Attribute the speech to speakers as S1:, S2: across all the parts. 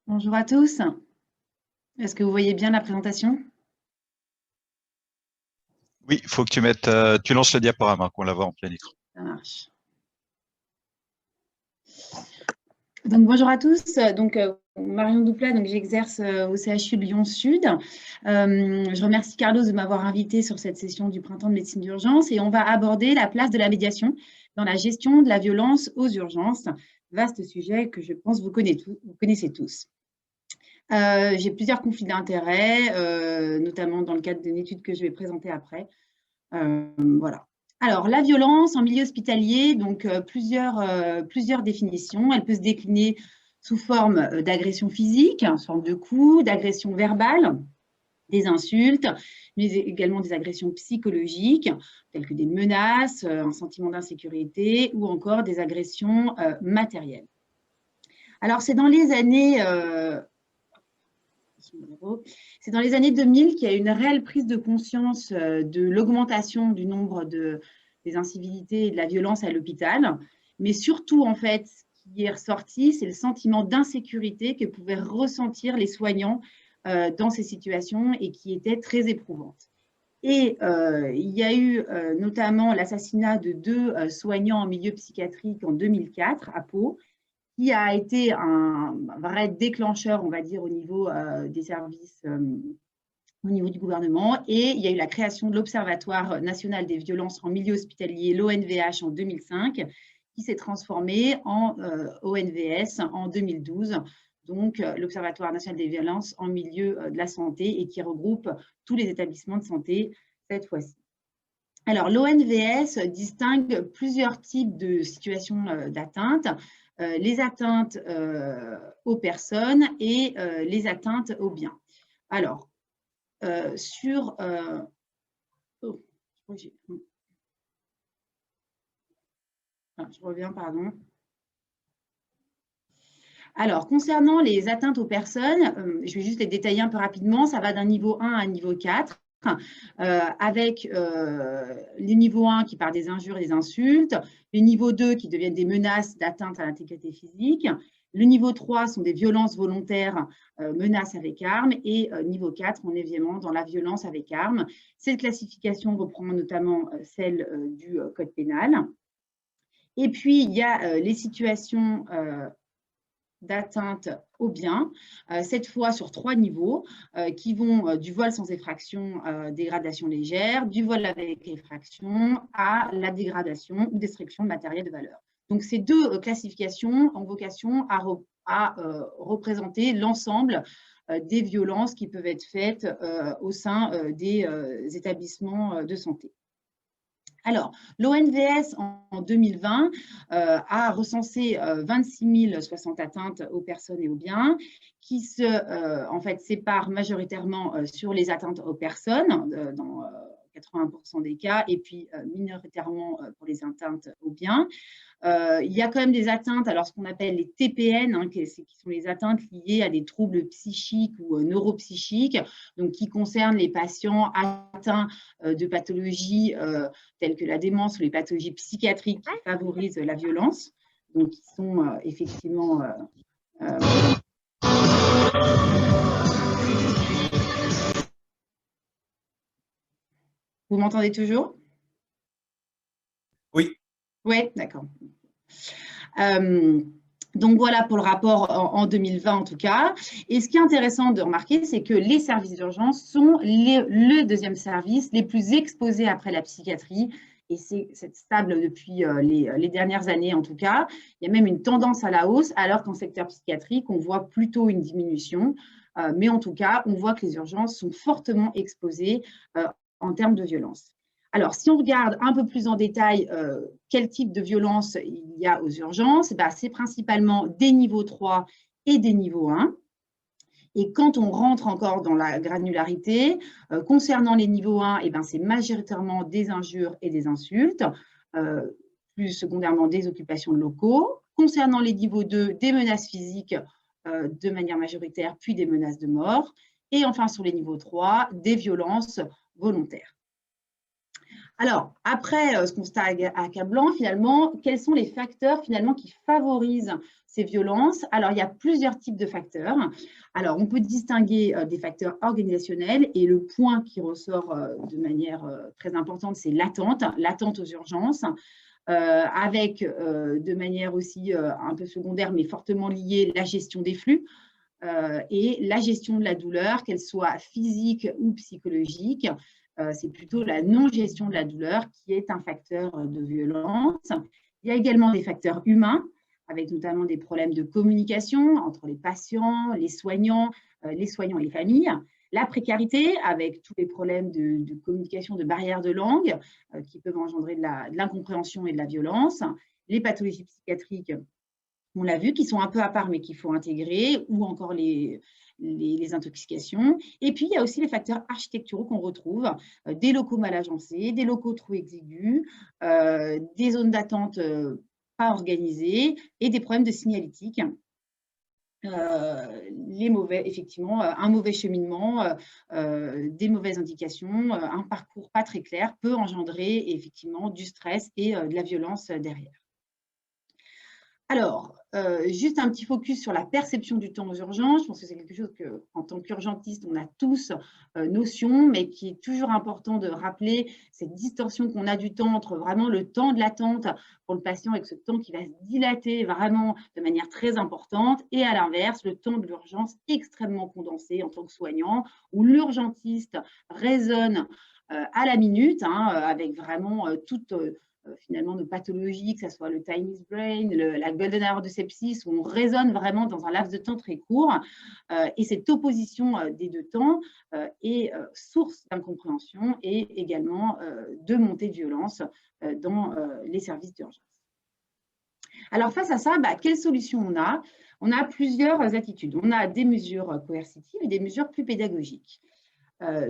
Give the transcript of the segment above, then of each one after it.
S1: Bonjour à tous. Est-ce que vous voyez bien la présentation?
S2: Oui, il faut que tu mettes, tu lances le diaporama, qu'on la voit en plein écran.
S1: Ça marche. Donc, bonjour à tous. Marion Douplat, j'exerce au CHU de Lyon-Sud. Je remercie Carlos de m'avoir invité sur cette session du printemps de médecine d'urgence et on va aborder la place de la médiation dans la gestion de la violence aux urgences. Vaste sujet que je pense vous connaissez tous. J'ai plusieurs conflits d'intérêts, notamment dans le cadre d'une étude que je vais présenter après. Voilà. Alors, la violence en milieu hospitalier, plusieurs définitions. Elle peut se décliner sous forme d'agression physique, sous forme de coups, d'agression verbale, des insultes, mais également des agressions psychologiques, telles que des menaces, un sentiment d'insécurité ou encore des agressions matérielles. Alors, c'est dans les années 2000 qu'il y a eu une réelle prise de conscience de l'augmentation du nombre des incivilités et de la violence à l'hôpital. Mais surtout, en fait, ce qui est ressorti, c'est le sentiment d'insécurité que pouvaient ressentir les soignants dans ces situations et qui était très éprouvante. Et il y a eu notamment l'assassinat de deux soignants en milieu psychiatrique en 2004 à Pau, qui a été un vrai déclencheur, on va dire, au niveau des services, au niveau du gouvernement. Et il y a eu la création de l'Observatoire national des violences en milieu hospitalier, l'ONVH, en 2005, qui s'est transformé en ONVS en 2012. Donc, l'Observatoire national des violences en milieu de la santé et qui regroupe tous les établissements de santé cette fois-ci. Alors, l'ONVS distingue plusieurs types de situations d'atteinte. Les atteintes aux personnes et les atteintes aux biens. Alors, je reviens, pardon. Alors, concernant les atteintes aux personnes, je vais juste les détailler un peu rapidement. Ça va d'un niveau 1 à un niveau 4. Avec les niveaux 1 qui partent des injures et des insultes, les niveaux 2 qui deviennent des menaces d'atteinte à l'intégrité physique, le niveau 3 sont des violences volontaires, menaces avec armes, et niveau 4, on est vraiment dans la violence avec armes. Cette classification reprend notamment celle du code pénal. Et puis, il y a les situations d'atteinte aux biens, cette fois sur 3 niveaux, qui vont du vol sans effraction, dégradation légère, du vol avec effraction à la dégradation ou destruction de matériel de valeur. Donc, ces deux classifications ont vocation à représenter l'ensemble des violences qui peuvent être faites au sein des établissements de santé. Alors, l'ONVS en 2020 a recensé 26 060 atteintes aux personnes et aux biens qui en fait, séparent majoritairement sur les atteintes aux personnes dans 80% des cas et puis minoritairement pour les atteintes aux biens. Il y a quand même des atteintes, alors ce qu'on appelle les TPN, qui sont les atteintes liées à des troubles psychiques ou neuropsychiques, donc qui concernent les patients atteints de pathologies telles que la démence ou les pathologies psychiatriques qui favorisent la violence, donc qui sont effectivement… Vous m'entendez toujours?
S2: Oui.
S1: Oui, d'accord. Donc voilà pour le rapport en 2020 en tout cas. Et ce qui est intéressant de remarquer, c'est que les services d'urgence sont le deuxième service les plus exposés après la psychiatrie. Et c'est stable depuis les dernières années en tout cas. Il y a même une tendance à la hausse, alors qu'en secteur psychiatrique, on voit plutôt une diminution. Mais en tout cas, on voit que les urgences sont fortement exposées en termes de violence. Alors, si on regarde un peu plus en détail quel type de violence il y a aux urgences, c'est principalement des niveaux 3 et des niveaux 1. Et quand on rentre encore dans la granularité, concernant les niveaux 1, c'est majoritairement des injures et des insultes, plus secondairement des occupations de locaux. Concernant les niveaux 2, des menaces physiques de manière majoritaire, puis des menaces de mort. Et enfin, sur les niveaux 3, des violences volontaires. Alors, après ce constat accablant, finalement, quels sont les facteurs finalement qui favorisent ces violences? Alors, il y a plusieurs types de facteurs. Alors, on peut distinguer des facteurs organisationnels et le point qui ressort de manière très importante, c'est l'attente aux urgences, avec de manière aussi un peu secondaire mais fortement liée la gestion des flux. Et la gestion de la douleur, qu'elle soit physique ou psychologique, c'est plutôt la non-gestion de la douleur qui est un facteur de violence. Il y a également des facteurs humains, avec notamment des problèmes de communication entre les patients, les soignants et les familles. La précarité, avec tous les problèmes de communication, de barrières de langue qui peuvent engendrer de l'incompréhension et de la violence. Les pathologies psychiatriques, on l'a vu, qui sont un peu à part, mais qu'il faut intégrer, ou encore les intoxications. Et puis, il y a aussi les facteurs architecturaux qu'on retrouve, des locaux mal agencés, des locaux trop exigus, des zones d'attente pas organisées et des problèmes de signalétique. Effectivement, un mauvais cheminement, des mauvaises indications, un parcours pas très clair peut engendrer effectivement du stress et de la violence derrière. Alors, juste un petit focus sur la perception du temps aux urgences. Je pense que c'est quelque chose qu'en tant qu'urgentiste, on a tous notion, mais qui est toujours important de rappeler cette distorsion qu'on a du temps entre vraiment le temps de l'attente pour le patient et que ce temps qui va se dilater vraiment de manière très importante, et à l'inverse, le temps de l'urgence extrêmement condensé en tant que soignant, où l'urgentiste raisonne à la minute, avec vraiment toute finalement nos pathologies, que ce soit le Chinese brain, la golden hour de sepsis, où on raisonne vraiment dans un laps de temps très court. Et cette opposition des deux temps est source d'incompréhension et également de montée de violence dans les services d'urgence. Alors face à ça, quelles solutions on a? On a plusieurs attitudes. On a des mesures coercitives et des mesures plus pédagogiques.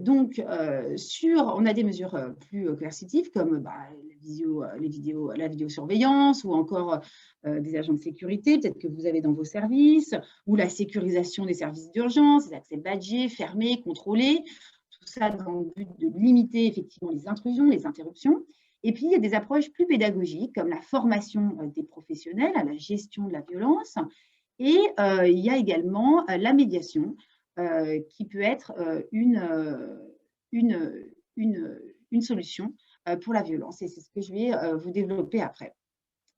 S1: Donc, on a des mesures plus coercitives comme la vidéosurveillance ou encore des agents de sécurité, peut-être que vous avez dans vos services, ou la sécurisation des services d'urgence, les accès badgés, fermés, contrôlés, tout ça dans le but de limiter effectivement les intrusions, les interruptions. Et puis, il y a des approches plus pédagogiques comme la formation des professionnels à la gestion de la violence. Et il y a également la médiation, qui peut être une solution pour la violence. Et c'est ce que je vais vous développer après.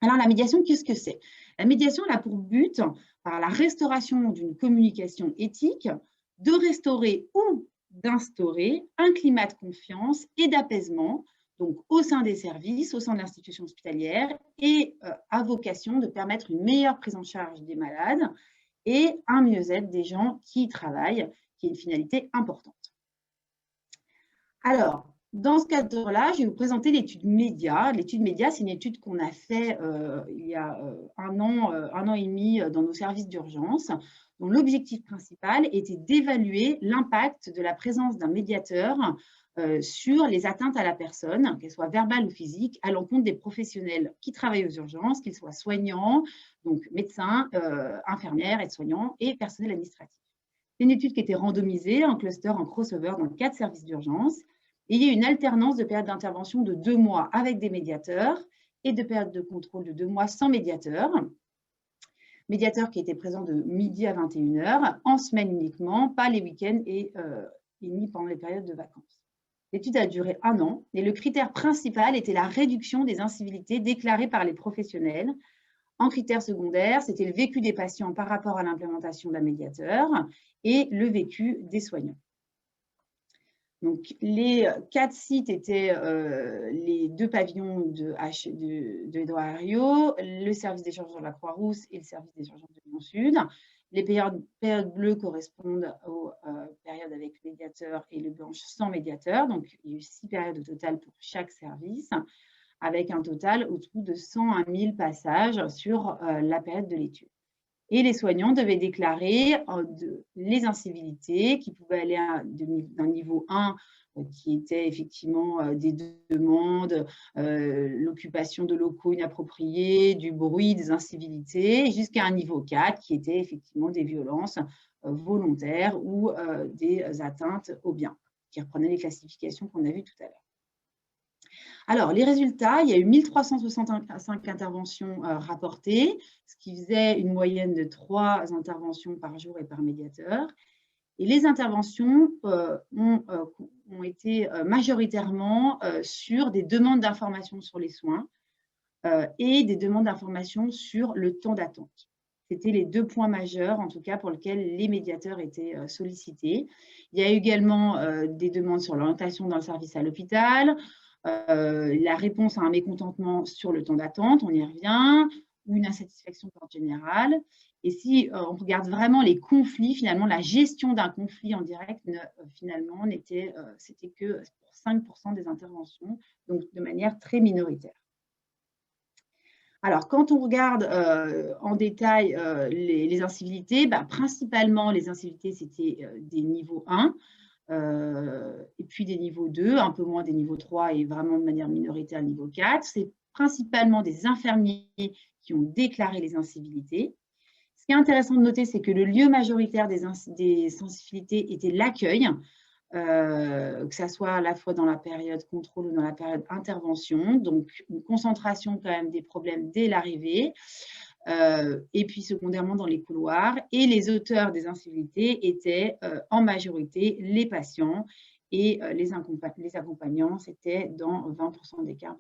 S1: Alors, la médiation, qu'est-ce que c'est? La médiation, elle a pour but, par la restauration d'une communication éthique, de restaurer ou d'instaurer un climat de confiance et d'apaisement, donc au sein des services, au sein de l'institution hospitalière, et à vocation de permettre une meilleure prise en charge des malades et un mieux-être des gens qui y travaillent, qui est une finalité importante. Alors, dans ce cadre-là, je vais vous présenter l'étude MEDIA. L'étude MEDIA, c'est une étude qu'on a fait il y a un an et demi dans nos services d'urgence, dont l'objectif principal était d'évaluer l'impact de la présence d'un médiateur sur les atteintes à la personne, qu'elles soient verbales ou physiques, à l'encontre des professionnels qui travaillent aux urgences, qu'ils soient soignants, donc médecins, infirmières, aides-soignants et personnel administratif. C'est une étude qui était randomisée en cluster, en crossover dans 4 services d'urgence. Et il y a une alternance de périodes d'intervention de 2 mois avec des médiateurs et de périodes de contrôle de 2 mois sans médiateur. Médiateurs qui étaient présents de midi à 21 h, en semaine uniquement, pas les week-ends et ni pendant les périodes de vacances. L'étude a duré 1 an et le critère principal était la réduction des incivilités déclarées par les professionnels. En critère secondaire, c'était le vécu des patients par rapport à l'implémentation d'un médiateur et le vécu des soignants. Donc, les 4 sites étaient les 2 pavillons de Édouard Herriot, le service des urgences de la Croix-Rousse et le service des urgences de Lyon-Sud. Les périodes bleues correspondent aux périodes avec médiateur et les blanches sans médiateur. Donc, il y a eu 6 périodes au total pour chaque service, avec un total autour de 101 000 passages sur la période de l'étude. Et les soignants devaient déclarer les incivilités qui pouvaient aller d'un niveau 1 qui était effectivement des demandes, l'occupation de locaux inappropriés, du bruit, des incivilités, jusqu'à un niveau 4 qui était effectivement des violences volontaires ou des atteintes aux biens, qui reprenaient les classifications qu'on a vues tout à l'heure. Alors, les résultats, il y a eu 1365 interventions rapportées, ce qui faisait une moyenne de 3 interventions par jour et par médiateur. Et les interventions ont été majoritairement sur des demandes d'informations sur les soins et des demandes d'informations sur le temps d'attente. C'était les 2 points majeurs, en tout cas, pour lesquels les médiateurs étaient sollicités. Il y a également des demandes sur l'orientation dans le service à l'hôpital, la réponse à un mécontentement sur le temps d'attente, on y revient, ou une insatisfaction d'ordre général. Et si on regarde vraiment les conflits, finalement, la gestion d'un conflit en direct, finalement, c'était que pour 5% des interventions, donc de manière très minoritaire. Alors, quand on regarde en détail les incivilités, principalement les incivilités, c'était des niveaux 1 et puis des niveaux 2, un peu moins des niveaux 3 et vraiment de manière minoritaire niveau 4. C'est principalement des infirmiers qui ont déclaré les incivilités. Ce qui est intéressant de noter, c'est que le lieu majoritaire des incivilités était l'accueil, que ça soit à la fois dans la période contrôle ou dans la période intervention, donc une concentration quand même des problèmes dès l'arrivée, et puis secondairement dans les couloirs. Et les auteurs des incivilités étaient en majorité les patients et les accompagnants, c'était dans 20% des cas.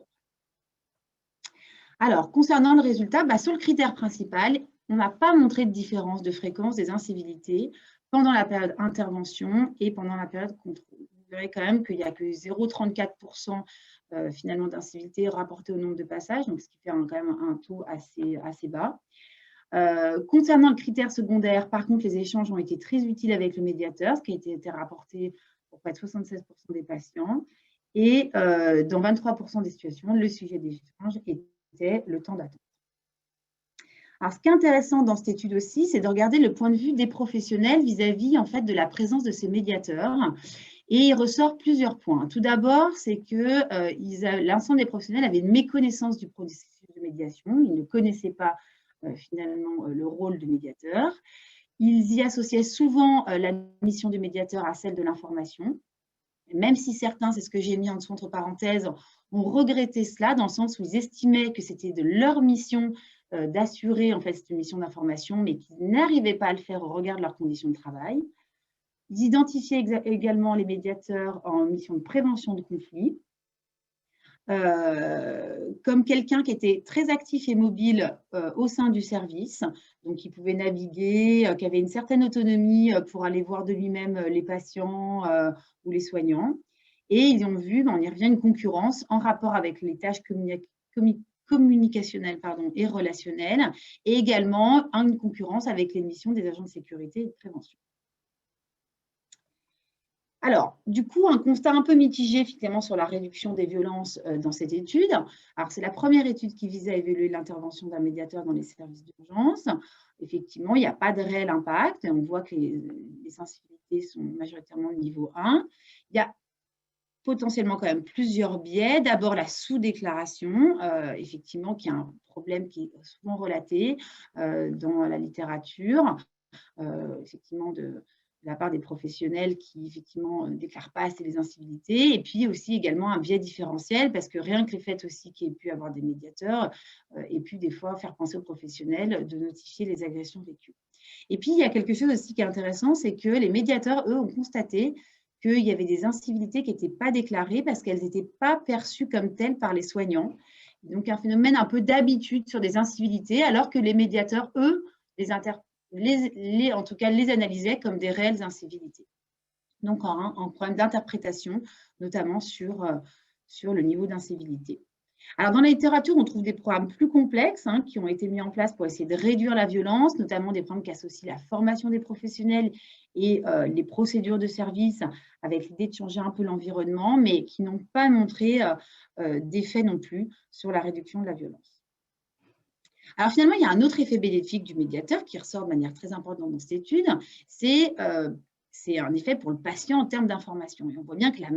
S1: Alors, concernant le résultat, sur le critère principal, on n'a pas montré de différence de fréquence des incivilités pendant la période intervention et pendant la période contrôle. Vous verrez quand même qu'il n'y a que 0,34% finalement d'incivilités rapportées au nombre de passages, donc ce qui fait quand même un taux assez bas. Concernant le critère secondaire, par contre, les échanges ont été très utiles avec le médiateur, ce qui a été rapporté pour près de 76% des patients. Et dans 23% des situations, le sujet des échanges était le temps d'attente. Alors, ce qui est intéressant dans cette étude aussi, c'est de regarder le point de vue des professionnels vis-à-vis en fait, de la présence de ces médiateurs. Et il ressort plusieurs points. Tout d'abord, c'est que l'ensemble des professionnels avaient une méconnaissance du processus de médiation. Ils ne connaissaient pas finalement le rôle de médiateur. Ils y associaient souvent la mission du médiateur à celle de l'information. Même si certains, c'est ce que j'ai mis en dessous entre parenthèses, ont regretté cela dans le sens où ils estimaient que c'était de leur mission d'assurer en fait cette mission d'information, mais qu'ils n'arrivaient pas à le faire au regard de leurs conditions de travail. Ils identifiaient également les médiateurs en mission de prévention de conflits, comme quelqu'un qui était très actif et mobile au sein du service, donc qui pouvait naviguer, qui avait une certaine autonomie pour aller voir de lui-même les patients ou les soignants. Et ils ont vu, on y revient, une concurrence en rapport avec les tâches communicationnelles et relationnelles, et également une concurrence avec les missions des agents de sécurité et de prévention. Alors, du coup, un constat un peu mitigé finalement sur la réduction des violences dans cette étude. Alors, c'est la première étude qui visait à évaluer l'intervention d'un médiateur dans les services d'urgence. Effectivement, il n'y a pas de réel impact. On voit que les sensibilités sont majoritairement de niveau 1. Il y a potentiellement quand même plusieurs biais. D'abord, la sous-déclaration, effectivement, qui est un problème qui est souvent relaté dans la littérature, effectivement, de la part des professionnels qui, effectivement, ne déclarent pas assez les incivilités. Et puis aussi également un biais différentiel, parce que rien que le fait aussi qu'il y ait pu avoir des médiateurs, et puis des fois faire penser aux professionnels de notifier les agressions vécues. Et puis, il y a quelque chose aussi qui est intéressant, c'est que les médiateurs, eux, ont constaté qu'il y avait des incivilités qui n'étaient pas déclarées parce qu'elles n'étaient pas perçues comme telles par les soignants. Donc, un phénomène un peu d'habitude sur des incivilités, alors que les médiateurs, eux, en tout cas, les analysaient comme des réelles incivilités. Donc, un problème d'interprétation, notamment sur le niveau d'incivilité. Alors, dans la littérature, on trouve des programmes plus complexes qui ont été mis en place pour essayer de réduire la violence, notamment des programmes qui associent la formation des professionnels et les procédures de service avec l'idée de changer un peu l'environnement, mais qui n'ont pas montré d'effet non plus sur la réduction de la violence. Alors finalement, il y a un autre effet bénéfique du médiateur qui ressort de manière très importante dans cette étude, c'est un effet pour le patient en termes d'information. Et on voit bien que la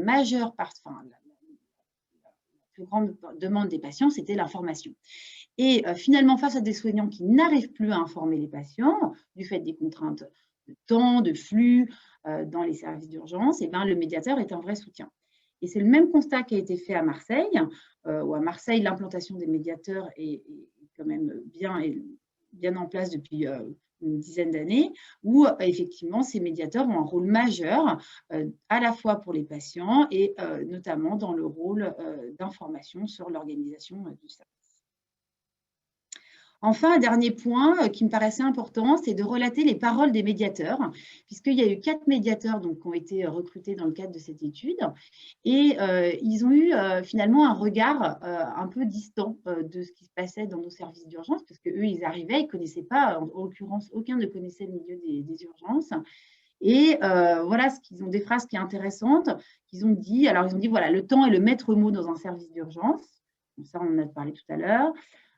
S1: plus grande demande des patients, c'était l'information. Et finalement, face à des soignants qui n'arrivent plus à informer les patients, du fait des contraintes de temps, de flux dans les services d'urgence, le médiateur est un vrai soutien. Et c'est le même constat qui a été fait à Marseille, où à Marseille, l'implantation des médiateurs est quand même bien en place depuis une dizaine d'années, où effectivement ces médiateurs ont un rôle majeur à la fois pour les patients et notamment dans le rôle d'information sur l'organisation du service. Enfin, un dernier point qui me paraissait important, c'est de relater les paroles des médiateurs, puisqu'il y a eu 4 médiateurs donc, qui ont été recrutés dans le cadre de cette étude. Et ils ont eu finalement un regard un peu distant de ce qui se passait dans nos services d'urgence, parce qu'eux, ils arrivaient, ils ne connaissaient pas, en l'occurrence, aucun ne connaissait le milieu des urgences. Et voilà, ils ont des phrases qui sont intéressantes, qu'ils ont dit. Alors, ils ont dit, voilà, le temps est le maître mot dans un service d'urgence. Ça, on en a parlé tout à l'heure.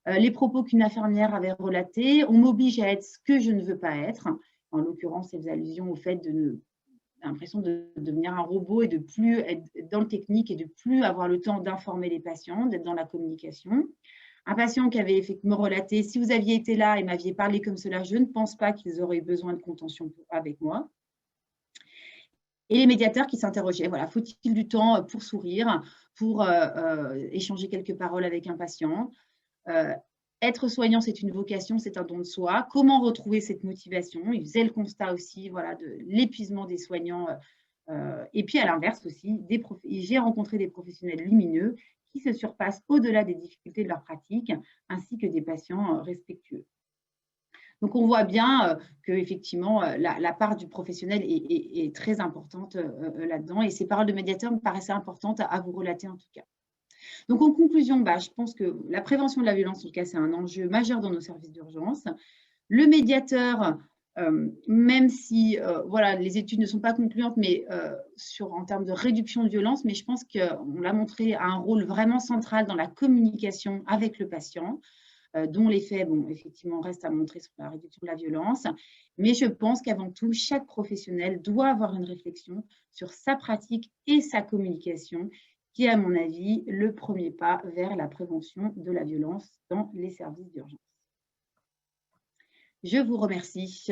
S1: Les propos qu'une infirmière avait relatés, on m'oblige à être ce que je ne veux pas être. En l'occurrence, elles faisaient allusion au fait de l'impression de devenir un robot et de plus être dans le technique et de plus avoir le temps d'informer les patients, d'être dans la communication. Un patient qui avait effectivement relaté, si vous aviez été là et m'aviez parlé comme cela, je ne pense pas qu'ils auraient eu besoin de contention avec moi. Et les médiateurs qui s'interrogeaient, voilà, faut-il du temps pour sourire, pour échanger quelques paroles avec un patient? Être soignant, c'est une vocation, c'est un don de soi. Comment retrouver cette motivation? Ils faisaient le constat aussi voilà, de l'épuisement des soignants. Et puis, à l'inverse aussi, j'ai rencontré des professionnels lumineux qui se surpassent au-delà des difficultés de leur pratique, ainsi que des patients respectueux. Donc, on voit bien qu'effectivement, la part du professionnel est très importante là-dedans. Et ces paroles de médiateurs me paraissaient importantes à vous relater en tout cas. Donc, en conclusion, je pense que la prévention de la violence, en tout cas, c'est un enjeu majeur dans nos services d'urgence. Le médiateur, même si voilà, les études ne sont pas concluantes, mais en termes de réduction de violence, mais je pense qu'on l'a montré, a un rôle vraiment central dans la communication avec le patient, dont l'effet, bon, effectivement, reste à montrer sur la réduction de la violence. Mais je pense qu'avant tout, chaque professionnel doit avoir une réflexion sur sa pratique et sa communication, qui est, à mon avis, le premier pas vers la prévention de la violence dans les services d'urgence. Je vous remercie.